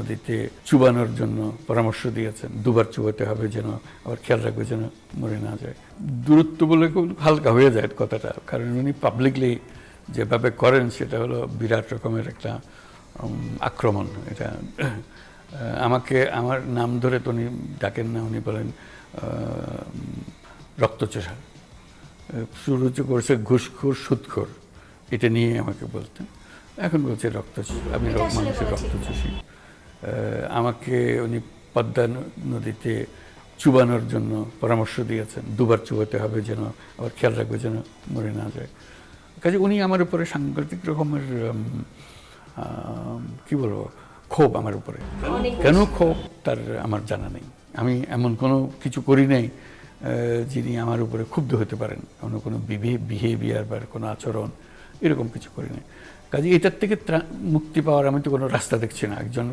নদীতে চুবানোর জন্য পরামর্শ দিয়েছেন, দুবার চুবাতে হবে যেন, আবার খেয়াল রাখবে যেন মরে না যায়। দূরত্ব বলে খুব হালকা হয়ে যায় কথাটা, কারণ উনি পাবলিকলি যেভাবে করেন সেটা হলো বিরাট রকমের একটা আক্রমণ। এটা আমাকে আমার নাম ধরে তো উনি ডাকেন না, উনি বলেন রক্তচোষা। শুরু করছে ঘুষখোর সুদখোর, এটা নিয়ে আমাকে বলতেন। এখন বলছে আমি মানুষের রক্তচোষী। আমাকে উনি পদ্মা নদীতে চুবানোর জন্য পরামর্শ দিয়েছেন, দুবার চুবাতে হবে যেন, আবার খেয়াল রাখবে যেন মরে না যায়। কাজে উনি আমার উপরে সাংঘাতিক রকমের কি বলবো ক্ষোভ আমার উপরে। কেন ক্ষোভ তার আমার জানা নেই। আমি এমন কোনো কিছু করি নাই যিনি আমার উপরে ক্ষুব্ধ হতে পারেন, কোনো বিহেভিয়ার বা কোনো আচরণ এরকম কিছু করি নাই। কাজে এটার থেকে মুক্তি পাওয়ার আমি তো কোনো রাস্তা দেখছি না। একজন